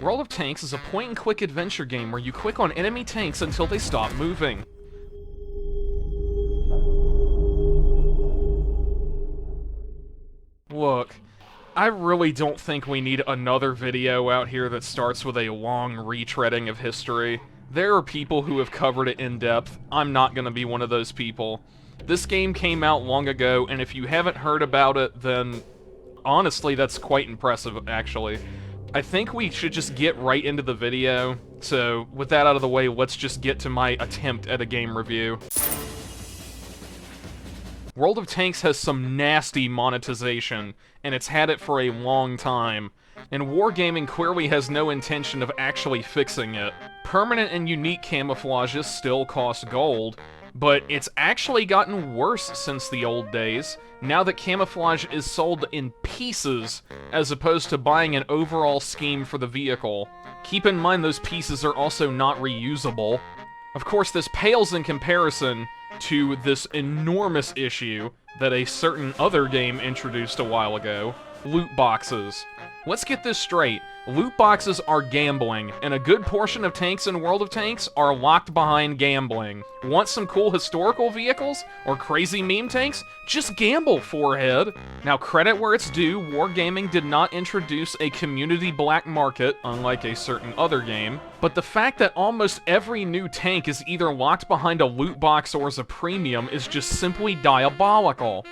World of Tanks is a point-and-click adventure game where you click on enemy tanks until they stop moving. Look, I really don't think we need another video out here that starts with a long retreading of history. There are people who have covered it in depth. I'm not gonna be one of those people. This game came out long ago, and if you haven't heard about it, then honestly, that's quite impressive, actually. I think we should just get right into the video, so with that out of the way, let's just get to my attempt at a game review. World of Tanks has some nasty monetization, and it's had it for a long time, and wargaming clearly has no intention of actually fixing it. Permanent and unique camouflages still cost gold, but it's actually gotten worse since the old days, now that camouflage is sold in pieces, as opposed to buying an overall scheme for the vehicle. Keep in mind those pieces are also not reusable. Of course, this pales in comparison to this enormous issue that a certain other game introduced a while ago, loot boxes. Let's get this straight. Loot boxes are gambling, and a good portion of tanks in World of Tanks are locked behind gambling. Want some cool historical vehicles? Or crazy meme tanks? Just gamble, forehead! Now, credit where it's due, Wargaming did not introduce a community black market, unlike a certain other game, but the fact that almost every new tank is either locked behind a loot box or is a premium is just simply diabolical.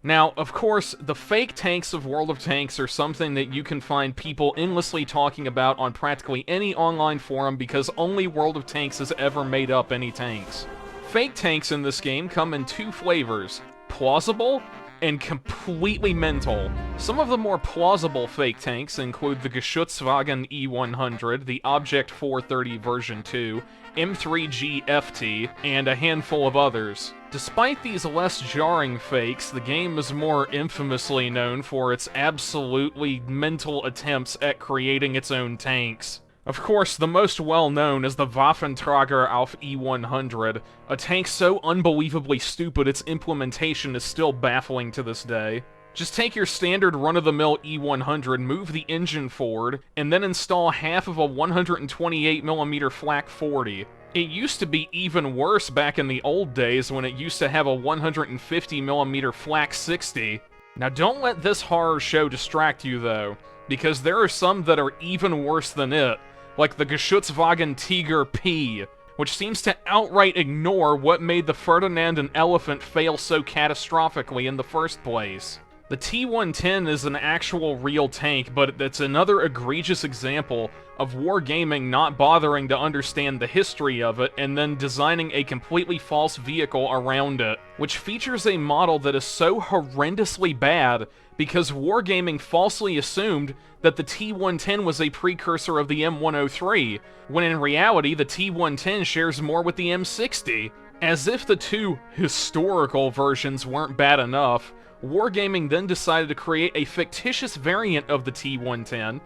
Now, of course, the fake tanks of World of Tanks are something that you can find people endlessly talking about on practically any online forum because only World of Tanks has ever made up any tanks. Fake tanks in this game come in two flavors: plausible and completely mental. Some of the more plausible fake tanks include the Geschutzwagen E100, the Object 430 version 2, M3G FT, and a handful of others. Despite these less jarring fakes, the game is more infamously known for its absolutely mental attempts at creating its own tanks. Of course, the most well-known is the Waffentrager auf E100, a tank so unbelievably stupid its implementation is still baffling to this day. Just take your standard run-of-the-mill E100, move the engine forward, and then install half of a 128mm Flak 40. It used to be even worse back in the old days when it used to have a 150mm Flak 60. Now don't let this horror show distract you though, because there are some that are even worse than it, like the Geschutzwagen Tiger P, which seems to outright ignore what made the Ferdinand and Elephant fail so catastrophically in the first place. The T-110 is an actual real tank, but it's another egregious example of wargaming not bothering to understand the history of it and then designing a completely false vehicle around it, which features a model that is so horrendously bad because wargaming falsely assumed that the T-110 was a precursor of the M103, when in reality the T-110 shares more with the M60. As if the two historical versions weren't bad enough, Wargaming then decided to create a fictitious variant of the T-110,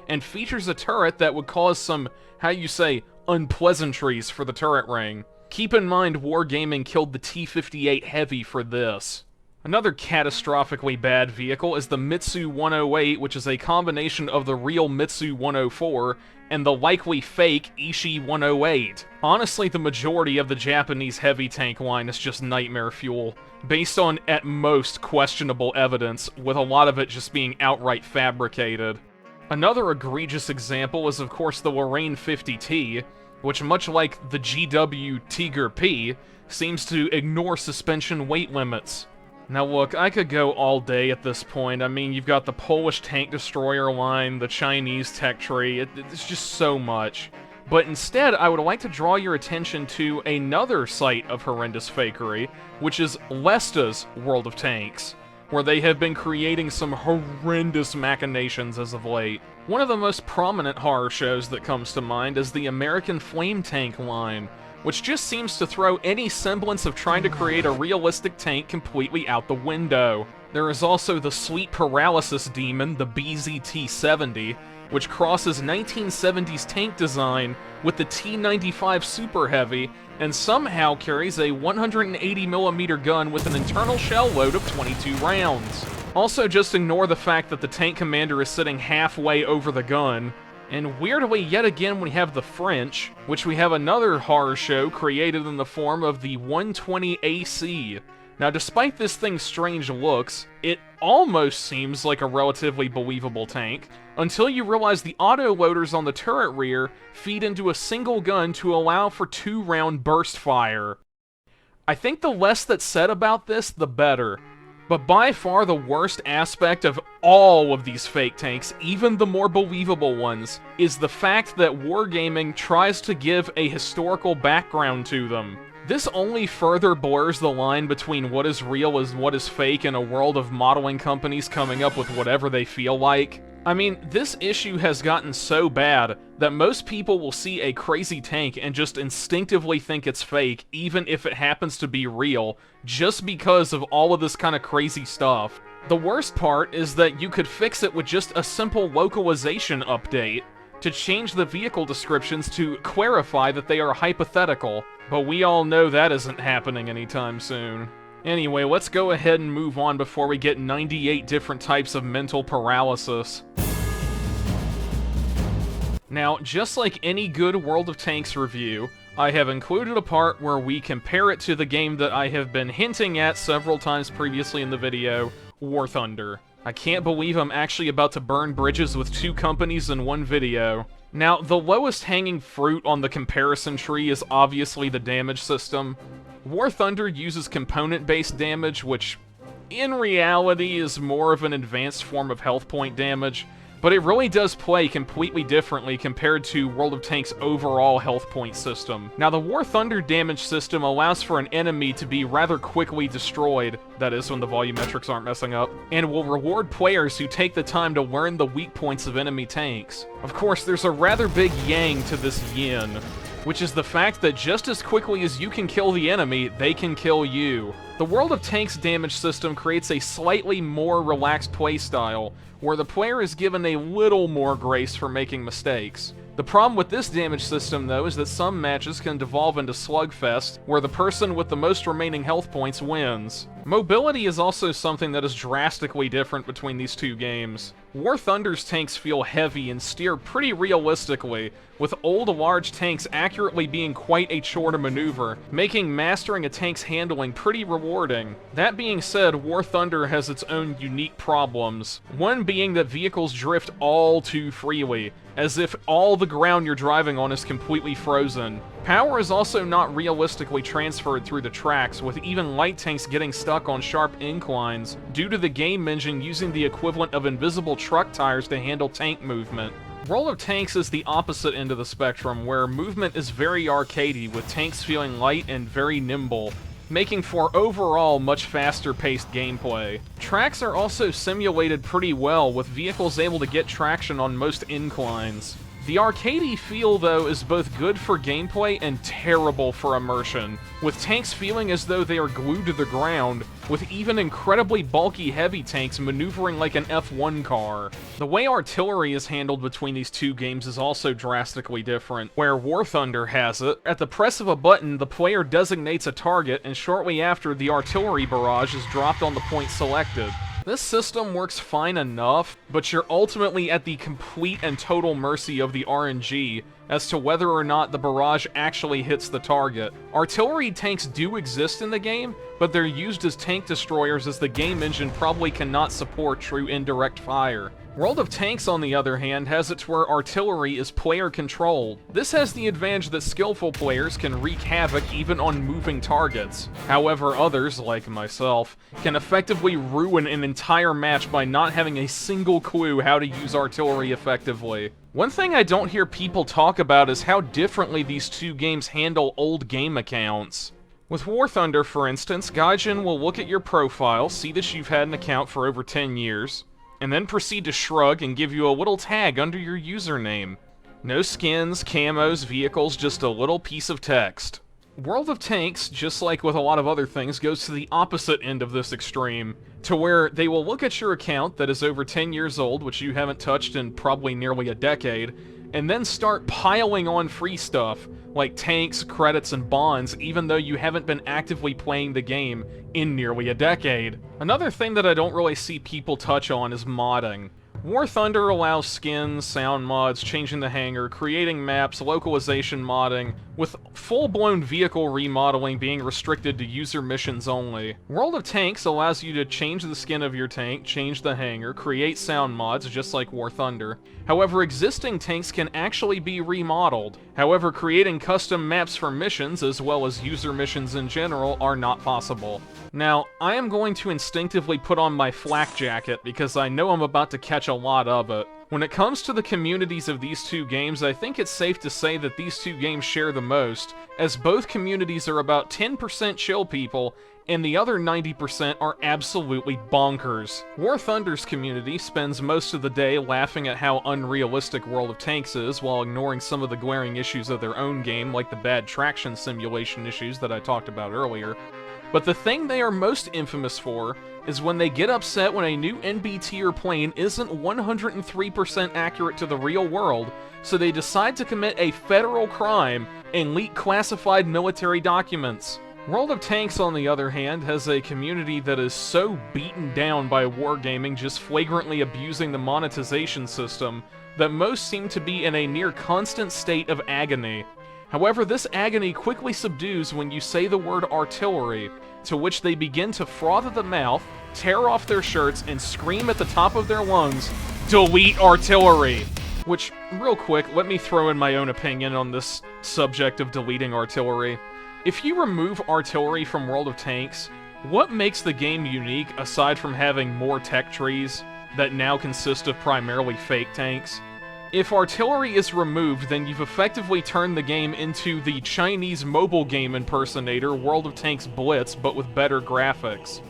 and features a turret that would cause some, how you say, unpleasantries for the turret ring. Keep in mind Wargaming killed the T-58 Heavy for this. Another catastrophically bad vehicle is the Mitsu 108, which is a combination of the real Mitsu 104 and the likely fake Ishii 108. Honestly, the majority of the Japanese heavy tank line is just nightmare fuel, based on, at most, questionable evidence, with a lot of it just being outright fabricated. Another egregious example is, of course, the Lorraine 50T, which, much like the GW Tiger P, seems to ignore suspension weight limits. Now look, I could go all day at this point. I mean, you've got the Polish tank destroyer line, the Chinese tech tree, it's just so much. But instead, I would like to draw your attention to another site of horrendous fakery, which is Lesta's World of Tanks, where they have been creating some horrendous machinations as of late. One of the most prominent horror shows that comes to mind is the American Flame Tank line, which just seems to throw any semblance of trying to create a realistic tank completely out the window. There is also the Sweet Paralysis Demon, the BZT-70, which crosses 1970s tank design with the T-95 Super Heavy, and somehow carries a 180mm gun with an internal shell load of 22 rounds. Also, just ignore the fact that the tank commander is sitting halfway over the gun. And weirdly, yet again, we have the French, which we have another horror show created in the form of the 120 AC. Now, despite this thing's strange looks, it almost seems like a relatively believable tank, until you realize the auto-loaders on the turret rear feed into a single gun to allow for 2-round burst fire. I think the less that's said about this, the better. But by far the worst aspect of all of these fake tanks, even the more believable ones, is the fact that wargaming tries to give a historical background to them. This only further blurs the line between what is real and what is fake in a world of modeling companies coming up with whatever they feel like. I mean, this issue has gotten so bad that most people will see a crazy tank and just instinctively think it's fake, even if it happens to be real, just because of all of this kind of crazy stuff. The worst part is that you could fix it with just a simple localization update to change the vehicle descriptions to clarify that they are hypothetical, but we all know that isn't happening anytime soon. Anyway, let's go ahead and move on before we get 98 different types of mental paralysis. Now, just like any good World of Tanks review, I have included a part where we compare it to the game that I have been hinting at several times previously in the video, War Thunder. I can't believe I'm actually about to burn bridges with 2 companies in one video. Now, the lowest hanging fruit on the comparison tree is obviously the damage system. War Thunder uses component-based damage, which, in reality, is more of an advanced form of health point damage, but it really does play completely differently compared to World of Tanks' overall health point system. Now, the War Thunder damage system allows for an enemy to be rather quickly destroyed, that is, when the volumetrics aren't messing up, and will reward players who take the time to learn the weak points of enemy tanks. Of course, there's a rather big yang to this yin, which is the fact that just as quickly as you can kill the enemy, they can kill you. The World of Tanks damage system creates a slightly more relaxed playstyle, where the player is given a little more grace for making mistakes. The problem with this damage system, though, is that some matches can devolve into slugfest, where the person with the most remaining health points wins. Mobility is also something that is drastically different between these two games. War Thunder's tanks feel heavy and steer pretty realistically, with old large tanks accurately being quite a chore to maneuver, making mastering a tank's handling pretty rewarding. That being said, War Thunder has its own unique problems, one being that vehicles drift all too freely, as if all the ground you're driving on is completely frozen. Power is also not realistically transferred through the tracks, with even light tanks getting stuck on sharp inclines, due to the game engine using the equivalent of invisible truck tires to handle tank movement. World of Tanks is the opposite end of the spectrum, where movement is very arcadey, with tanks feeling light and very nimble, making for overall much faster-paced gameplay. Tracks are also simulated pretty well, with vehicles able to get traction on most inclines. The arcadey feel, though, is both good for gameplay and terrible for immersion, with tanks feeling as though they are glued to the ground, with even incredibly bulky heavy tanks maneuvering like an F1 car. The way artillery is handled between these two games is also drastically different. Where War Thunder has it, at the press of a button, the player designates a target, and shortly after, the artillery barrage is dropped on the point selected. This system works fine enough, but you're ultimately at the complete and total mercy of the RNG as to whether or not the barrage actually hits the target. Artillery tanks do exist in the game, but they're used as tank destroyers as the game engine probably cannot support true indirect fire. World of Tanks, on the other hand, has it to where artillery is player-controlled. This has the advantage that skillful players can wreak havoc even on moving targets. However, others, like myself, can effectively ruin an entire match by not having a single clue how to use artillery effectively. One thing I don't hear people talk about is how differently these two games handle old game accounts. With War Thunder, for instance, Gaijin will look at your profile, see that you've had an account for over 10 years, and then proceed to shrug and give you a little tag under your username. No skins, camos, vehicles, just a little piece of text. World of Tanks, just like with a lot of other things, goes to the opposite end of this extreme, to where they will look at your account that is over 10 years old, which you haven't touched in probably nearly a decade, and then start piling on free stuff, like tanks, credits, and bonds, even though you haven't been actively playing the game in nearly a decade. Another thing that I don't really see people touch on is modding. War Thunder allows skins, sound mods, changing the hangar, creating maps, localization modding, with full-blown vehicle remodeling being restricted to user missions only. World of Tanks allows you to change the skin of your tank, change the hangar, create sound mods, just like War Thunder. However, existing tanks can actually be remodeled. However, creating custom maps for missions, as well as user missions in general, are not possible. Now, I am going to instinctively put on my flak jacket because I know I'm about to catch a lot of it. When it comes to the communities of these two games, I think it's safe to say that these two games share the most, as both communities are about 10% chill people, and the other 90% are absolutely bonkers. War Thunder's community spends most of the day laughing at how unrealistic World of Tanks is, while ignoring some of the glaring issues of their own game, like the bad traction simulation issues that I talked about earlier. But the thing they are most infamous for is when they get upset when a new NB-tier plane isn't 103% accurate to the real world, so they decide to commit a federal crime and leak classified military documents. World of Tanks, on the other hand, has a community that is so beaten down by wargaming just flagrantly abusing the monetization system that most seem to be in a near constant state of agony. However, this agony quickly subdues when you say the word artillery, to which they begin to froth at the mouth, tear off their shirts, and scream at the top of their lungs, "Delete artillery!" Which, real quick, let me throw in my own opinion on this subject of deleting artillery. If you remove artillery from World of Tanks, what makes the game unique aside from having more tech trees that now consist of primarily fake tanks? If artillery is removed, then you've effectively turned the game into the Chinese mobile game impersonator World of Tanks Blitz, but with better graphics.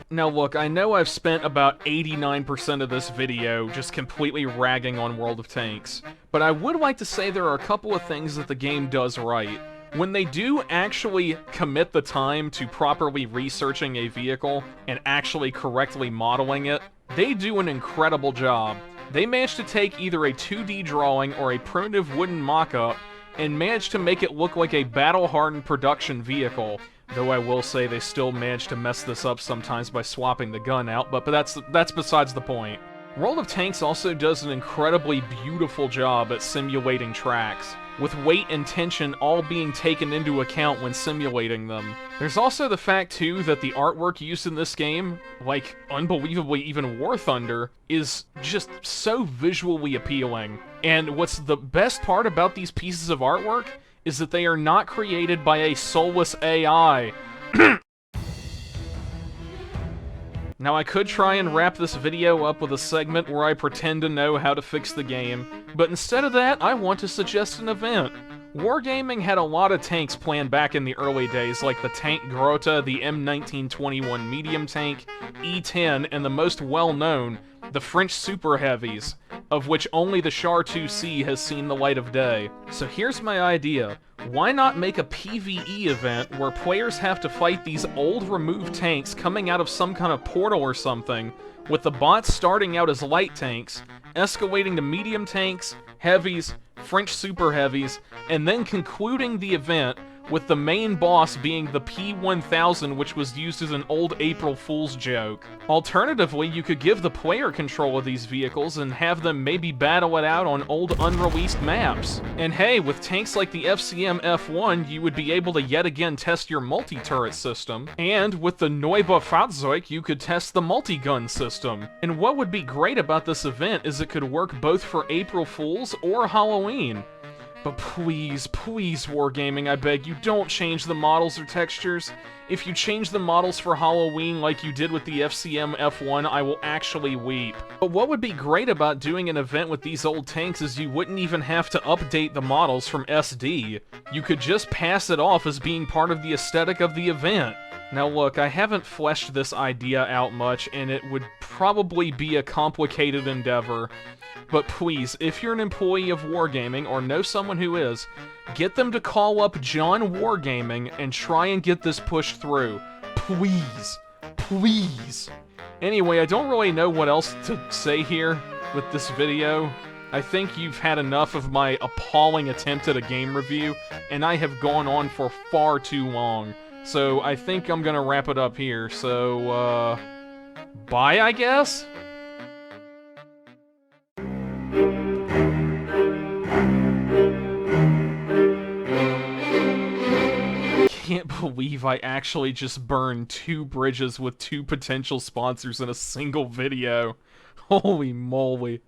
Now look, I know I've spent about 89% of this video just completely ragging on World of Tanks, but I would like to say there are a couple of things that the game does right. When they do actually commit the time to properly researching a vehicle and actually correctly modeling it, they do an incredible job. They manage to take either a 2D drawing or a primitive wooden mock-up and manage to make it look like a battle-hardened production vehicle. Though I will say they still manage to mess this up sometimes by swapping the gun out, but that's besides the point. World of Tanks also does an incredibly beautiful job at simulating tracks, with weight and tension all being taken into account when simulating them. There's also the fact, too, that the artwork used in this game, like, unbelievably even War Thunder, is just so visually appealing. And what's the best part about these pieces of artwork is that they are not created by a soulless AI. Now, I could try and wrap this video up with a segment where I pretend to know how to fix the game, but instead of that, I want to suggest an event. Wargaming had a lot of tanks planned back in the early days, like the Tank Grota, the M1921 medium tank, E-10, and the most well-known, the French Super Heavies, of which only the Char 2C has seen the light of day. So here's my idea. Why not make a PvE event where players have to fight these old removed tanks coming out of some kind of portal or something, with the bots starting out as light tanks, escalating to medium tanks, heavies, French Super Heavies, and then concluding the event with the main boss being the P-1000, which was used as an old April Fool's joke. Alternatively, you could give the player control of these vehicles and have them maybe battle it out on old unreleased maps. And hey, with tanks like the FCM F1, you would be able to yet again test your multi-turret system, and with the Neube Fahrzeug, you could test the multi-gun system. And what would be great about this event is it could work both for April Fools or Halloween. But please, please, Wargaming, I beg you, don't change the models or textures. If you change the models for Halloween like you did with the FCM F1, I will actually weep. But what would be great about doing an event with these old tanks is you wouldn't even have to update the models from SD. You could just pass it off as being part of the aesthetic of the event. Now look, I haven't fleshed this idea out much, and it would probably be a complicated endeavor. But please, if you're an employee of Wargaming, or know someone who is, get them to call up John Wargaming and try and get this pushed through. Please. Please. Anyway, I don't really know what else to say here with this video. I think you've had enough of my appalling attempt at a game review, and I have gone on for far too long. So I think I'm gonna wrap it up here, so, bye, I guess? Can't believe I actually just burned 2 bridges with 2 potential sponsors in a single video. Holy moly.